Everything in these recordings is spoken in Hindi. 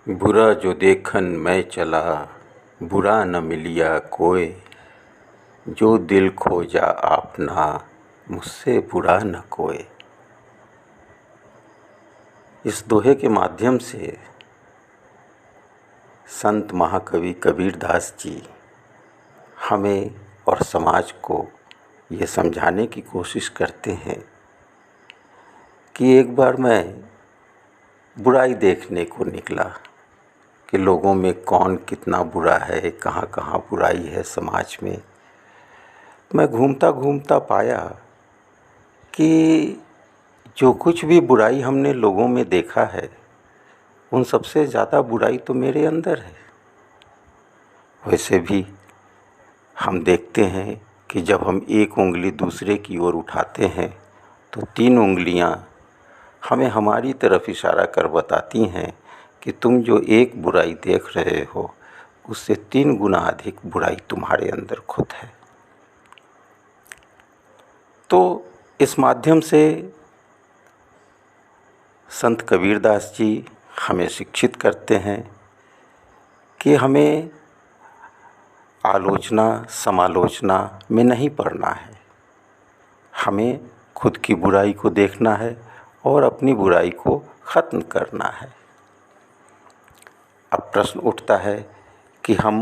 बुरा जो देखन मैं चला, बुरा न मिलिया कोय। जो दिल खोजा आपना, मुझसे बुरा न कोय। इस दोहे के माध्यम से संत महाकवि कबीरदास जी हमें और समाज को ये समझाने की कोशिश करते हैं कि एक बार मैं बुराई देखने को निकला कि लोगों में कौन कितना बुरा है, कहाँ कहाँ बुराई है समाज में। मैं घूमता घूमता पाया कि जो कुछ भी बुराई हमने लोगों में देखा है, उन सबसे ज़्यादा बुराई तो मेरे अंदर है। वैसे भी हम देखते हैं कि जब हम एक उंगली दूसरे की ओर उठाते हैं तो 3 उंगलियां हमें हमारी तरफ इशारा कर बताती हैं कि तुम जो एक बुराई देख रहे हो, उससे 3 गुना अधिक बुराई तुम्हारे अंदर खुद है। तो इस माध्यम से संत कबीरदास जी हमें शिक्षित करते हैं कि हमें आलोचना समालोचना में नहीं पड़ना है। हमें खुद की बुराई को देखना है और अपनी बुराई को ख़त्म करना है। अब प्रश्न उठता है कि हम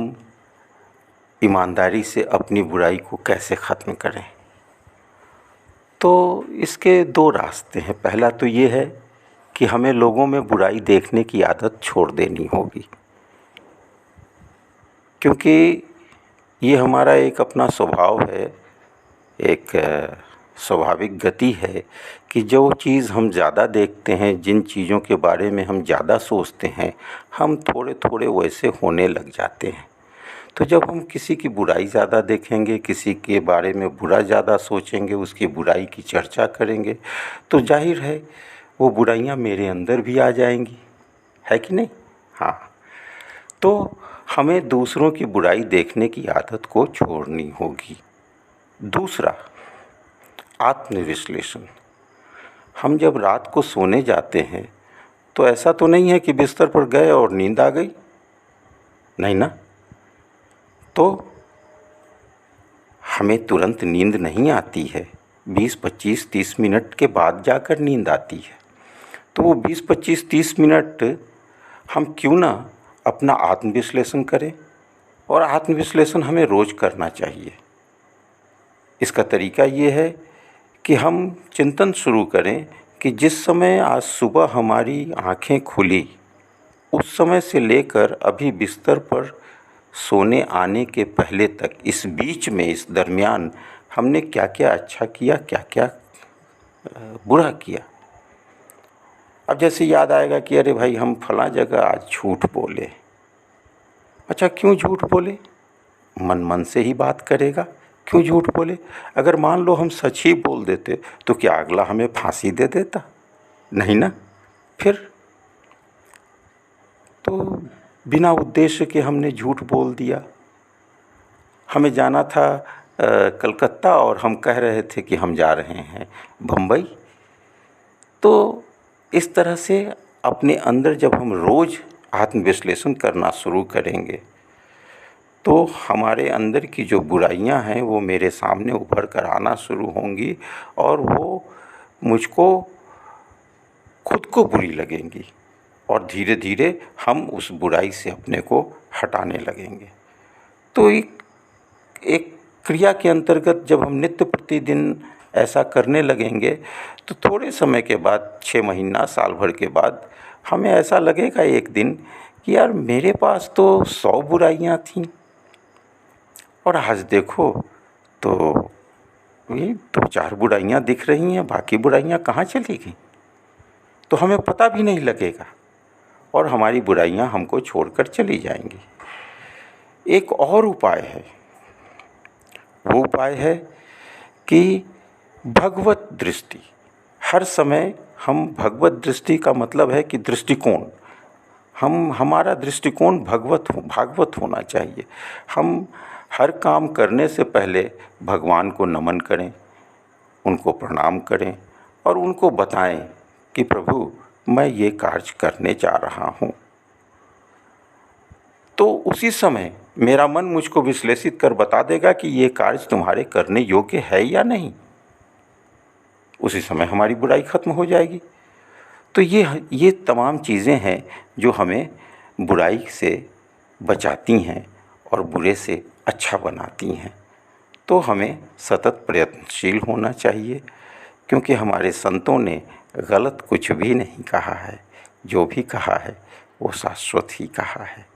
ईमानदारी से अपनी बुराई को कैसे ख़त्म करें। तो इसके 2 रास्ते हैं। पहला तो ये है कि हमें लोगों में बुराई देखने की आदत छोड़ देनी होगी, क्योंकि ये हमारा एक अपना स्वभाव है, एक स्वाभाविक गति है कि जो चीज़ हम ज़्यादा देखते हैं, जिन चीज़ों के बारे में हम ज़्यादा सोचते हैं, हम थोड़े थोड़े वैसे होने लग जाते हैं। तो जब हम किसी की बुराई ज़्यादा देखेंगे, किसी के बारे में बुरा ज़्यादा सोचेंगे, उसकी बुराई की चर्चा करेंगे, तो जाहिर है वो बुराइयां मेरे अंदर भी आ जाएंगी, है कि नहीं? हाँ। तो हमें दूसरों की बुराई देखने की आदत को छोड़नी होगी। दूसरा, आत्मविश्लेषण। हम जब रात को सोने जाते हैं तो ऐसा तो नहीं है कि बिस्तर पर गए और नींद आ गई, नहीं ना। तो हमें तुरंत नींद नहीं आती है, 20, 25, 30 मिनट के बाद जाकर नींद आती है। तो वो 20, 25, 30 मिनट हम क्यों ना अपना आत्मविश्लेषण करें, और आत्मविश्लेषण हमें रोज़ करना चाहिए। इसका तरीका ये है कि हम चिंतन शुरू करें कि जिस समय आज सुबह हमारी आँखें खुली, उस समय से लेकर अभी बिस्तर पर सोने आने के पहले तक, इस बीच में, इस दरमियान हमने क्या क्या अच्छा किया, क्या क्या बुरा किया। अब जैसे याद आएगा कि अरे भाई हम फला जगह आज झूठ बोले। अच्छा, क्यों झूठ बोले? मन मन से ही बात करेगा, क्यों झूठ बोले। अगर मान लो हम सच ही बोल देते तो क्या अगला हमें फांसी दे देता? नहीं ना। फिर तो बिना उद्देश्य के हमने झूठ बोल दिया। हमें जाना था कलकत्ता और हम कह रहे थे कि हम जा रहे हैं बम्बई। तो इस तरह से अपने अंदर जब हम रोज़ आत्मविश्लेषण करना शुरू करेंगे तो हमारे अंदर की जो बुराइयां हैं वो मेरे सामने उभर कर आना शुरू होंगी और वो मुझको खुद को बुरी लगेंगी, और धीरे धीरे हम उस बुराई से अपने को हटाने लगेंगे। तो एक क्रिया के अंतर्गत जब हम नित्य प्रतिदिन ऐसा करने लगेंगे तो थोड़े समय के बाद, 6 महीना, साल भर के बाद, हमें ऐसा लगेगा एक दिन कि यार मेरे पास तो 100 बुराइयां थीं और आज देखो तो ये 2-4 बुराइयां दिख रही हैं, बाकी बुराइयां कहाँ चली गईं। तो हमें पता भी नहीं लगेगा और हमारी बुराइयां हमको छोड़कर चली जाएंगी। एक और उपाय है, वो उपाय है कि भगवत दृष्टि। हर समय हम भगवत दृष्टि का मतलब है कि दृष्टिकोण, हमारा दृष्टिकोण भागवत होना चाहिए। हम हर काम करने से पहले भगवान को नमन करें, उनको प्रणाम करें और उनको बताएं कि प्रभु मैं ये कार्य करने जा रहा हूँ। तो उसी समय मेरा मन मुझको विश्लेषित कर बता देगा कि ये कार्य तुम्हारे करने योग्य है या नहीं। उसी समय हमारी बुराई खत्म हो जाएगी। तो ये तमाम चीज़ें हैं जो हमें बुराई से बचाती हैं और बुरे से अच्छा बनाती हैं। तो हमें सतत प्रयत्नशील होना चाहिए, क्योंकि हमारे संतों ने गलत कुछ भी नहीं कहा है। जो भी कहा है वो शाश्वत ही कहा है।